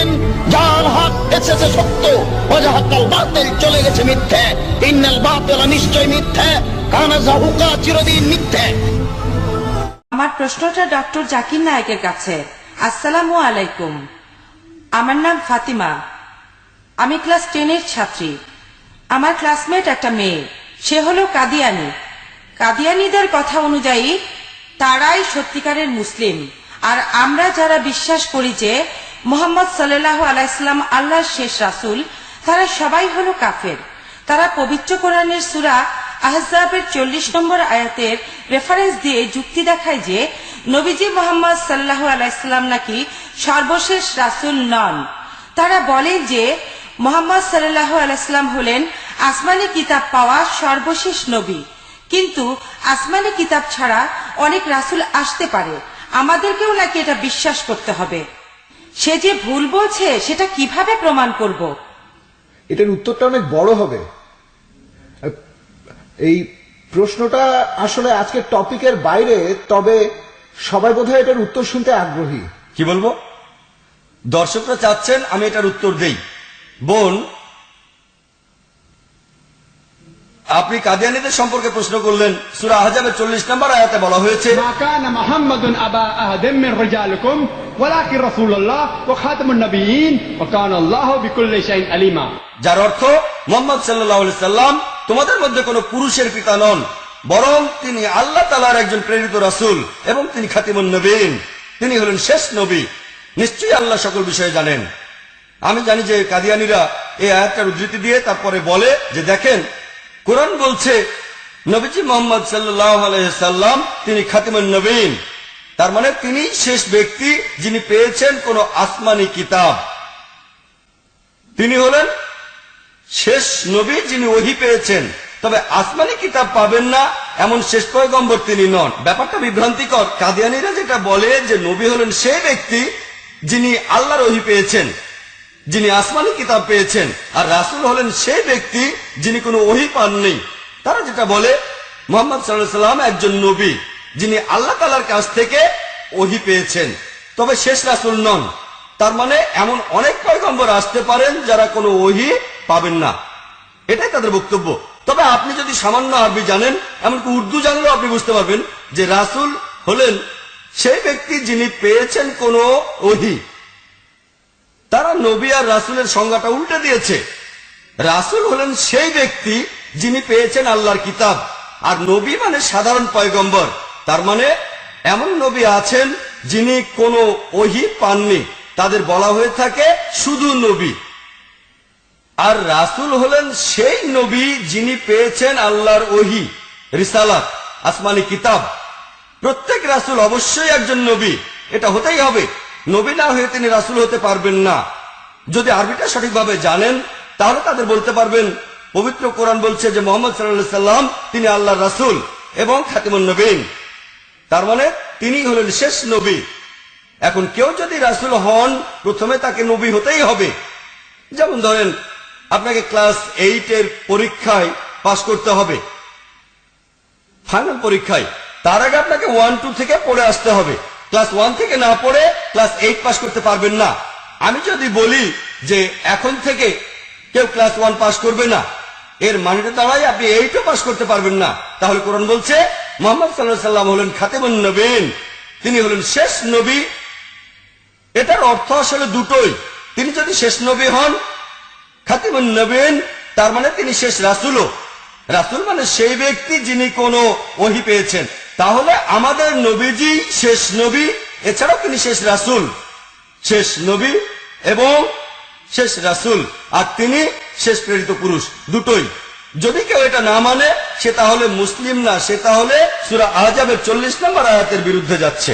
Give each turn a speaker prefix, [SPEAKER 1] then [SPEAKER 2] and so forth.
[SPEAKER 1] বলেছেন, যার হক এসেছে সত্য, ওয়াজাহাকাল বাতিল, চলে গেছে মিথ্যে। ইন্নাল বাতিল, নিশ্চয় মিথ্যে, কানা যাহুকা, চিরদিন মিথ্যে।
[SPEAKER 2] আমার প্রশ্নটা ডক্টর জাকির নায়েকের কাছে। আসসালামু আলাইকুম। আমার নাম ফাতিমা। আমি ক্লাস 10-এর ছাত্রী। আমার ক্লাসমেট একটা মেয়ে, সে হলো কাদিয়ানি। কাদিয়ানিদের কথা অনুযায়ী তারাই সত্যিকারের মুসলিম, আর আমরা যারা বিশ্বাস করি যে মুহাম্মদ সাল্লাল্লাহু আলাইহি সাল্লাম আল্লাহর শেষ রাসূল, তারা সবাই হলো কাফের। তারা পবিত্র কোরআনের সূরা আহজাবের 40 নম্বর আয়াতের রেফারেন্স দিয়ে যুক্তি দেখায় যে নবীজি মুহাম্মদ সাল্লাল্লাহু আলাইহি সাল্লাম নাকি সর্বশেষ রাসূল নন। তারা বলে যে মুহাম্মদ সাল্লাল্লাহু আলাইহি সাল্লাম হলেন আসমানি কিতাব পাওয়া সর্বশেষ নবী, কিন্তু আসমানি কিতাব ছাড়া অনেক রাসূল আসতে পারে, আমাদেরকেও নাকি এটা বিশ্বাস করতে হবে। সে যে ভুল বলছে সেটা কিভাবে প্রমাণ করব?
[SPEAKER 3] এটার উত্তরটা অনেক বড় হবে। এই প্রশ্নটা আসলে আজকের টপিকের বাইরে, তবে সবাই বোধহয় এটার উত্তর শুনতে আগ্রহী।
[SPEAKER 4] কি বলবো? দর্শকরা চাচ্ছেন আমি এটার উত্তর দেই। বোন, আপনি কাদিয়ানীদের সম্পর্কে প্রশ্ন করলেন। সূরা আহজাবের 40 নম্বর আয়াতে বলা হয়েছে,
[SPEAKER 5] মা কানা মুহাম্মাদুন আবা আহাদিম মিন রিজালিকুম ওয়ালাকিন রাসূলুল্লাহ ওয়া খাতামুন নবিয়্যিন ওয়া কানা আল্লাহু বিকুল্লি শাইইন আলিমা। যার অর্থ মুহাম্মদ সাল্লাল্লাহু আলাইহি সাল্লাম তোমাদের মধ্যে কোনো পুরুষের পিতা নন, বরং তিনি আল্লাহ তাআলার একজন প্রেরিত রাসূল এবং তিনি খাতিমুন নবিয়্যিন, তিনি হলেন শেষ নবী। নিশ্চয়ই আল্লাহ সকল বিষয়ে জানেন। আমি জানি যে কাদিয়ানীরা এই আয়াতটার উদ্ধৃতি দিয়ে তারপরে বলে যে দেখেন, কোরআন বলছে নবীজি মুহাম্মদ সাল্লাল্লাহু আলাইহি সাল্লাম তিনি খাতিমুন নবিয়্যিন, তার মানে তিনি শেষ ব্যক্তি যিনি পেয়েছেন কোন আসমানি কিতাব। তিনি হলেন শেষ নবী যিনি ওহী পেয়েছেন, তবে আসমানি কিতাব পাবেন না এমন শেষ পয়গম্বর তিনি নন। ব্যাপারটা বিভ্রান্তিকর। কাদিয়ানীরা যেটা বলে যে নবী হলেন সেই ব্যক্তি যিনি আল্লাহর ওহী পেয়েছেন, যিনি আসমানি কিতাব পেয়েছেন, আর রাসূল হলেন সেই ব্যক্তি যিনি কোনো ওহী পাননি। তারা যেটা বলে মুহাম্মদ সাল্লাল্লাহু আলাইহি সাল্লাম একজন নবী যিনি আল্লাহ তাআলার কাছ থেকে ওহী পেয়েছেন, তবে শেষ রাসূল নন। তার মানে এমন অনেক পয়গম্বর আসতে পারেন যারা কোনো ওহী পাবেন না, এটাই তাদের বক্তব্য। তবে আপনি যদি সামান্য আরবি জানেন, এমনকি উর্দু জানলেও আপনি বুঝতে পারবেন যে রাসূল হলেন সেই ব্যক্তি যিনি পেয়েছেন কোনো ওহী। তারা নবী আর রাসূলের সংজ্ঞাটা উল্টে দিয়েছে। রাসূল হলেন সেই ব্যক্তি যিনি পেয়েছেন আল্লাহর কিতাব, আর নবী মানে সাধারণ পয়গম্বর। তার মানে এমন নবী আছেন যিনি কোনো ওহী পাননি, তাদের বলা হয়ে থাকে শুধু নবী। আর রাসূল হলেন সেই নবী যিনি পেয়েছেন আল্লাহর ওহী, রিসালাত, আসমানি কিতাব। প্রত্যেক রাসূল অবশ্যই একজন নবী, এটা হতেই হবে। নবী না হয়ে তিনি রাসূল হতে পারবেন না। যদি আরবিটা সঠিকভাবে জানেন তাহলে তাদের বলতে পারবেন পবিত্র কোরআন বলছে যে মুহাম্মদ সাল্লাল্লাহু আলাইহি সাল্লাম তিনি আল্লাহর রাসূল এবং খাতিমুন নবিয়্যিন, তার মানে তিনি হলেন শেষ নবী। এখন কেউ যদি রাসূল হন প্রথমে তাকে নবী হতেই হবে। যেমন ধরেন আপনাকে ক্লাস 8-এর পরীক্ষায় পাশ করতে হবে, ফাইনাল পরীক্ষায়। তার আগে আপনাকে 1-2 থেকে পড়ে আসতে হবে। ক্লাস 1 থেকে না পড়ে ক্লাস 8 পাশ করতে পারবেন না। আমি যদি বলি যে এখন থেকে কেউ ক্লাস 1 পাশ করবে না, এর মানেটা দাঁড়ায় আপনি 8ও পাশ করতে পারবেন না। তাহলে কোরআন বলছে মুহাম্মদ সাল্লাল্লাহু আলাইহি সাল্লাম হলেন খাতিমুন নবিয়্যিন, তিনি হলেন শেষ নবী। এটার অর্থ আসলে দুটোই। তিনি যদি শেষ নবী হন, খাতিমুন নবিয়্যিন, তার মানে তিনি শেষ রাসূলও। রাসূল মানে সেই ব্যক্তি যিনি কোনো ওহী পেয়েছেন। তাহলে আমাদের নবীজি শেষ নবী, এছাড়াও তিনি শেষ রাসূল, শেষ নবী এবং শেষ রাসূল, আর তিনি শেষ প্রেরিত পুরুষ, দুটোই। যদি কেউ এটা না মানে সে তাহলে মুসলিম না, সে তাহলে সূরা আহজাবের 40 নম্বর আয়াতের বিরুদ্ধে যাচ্ছে।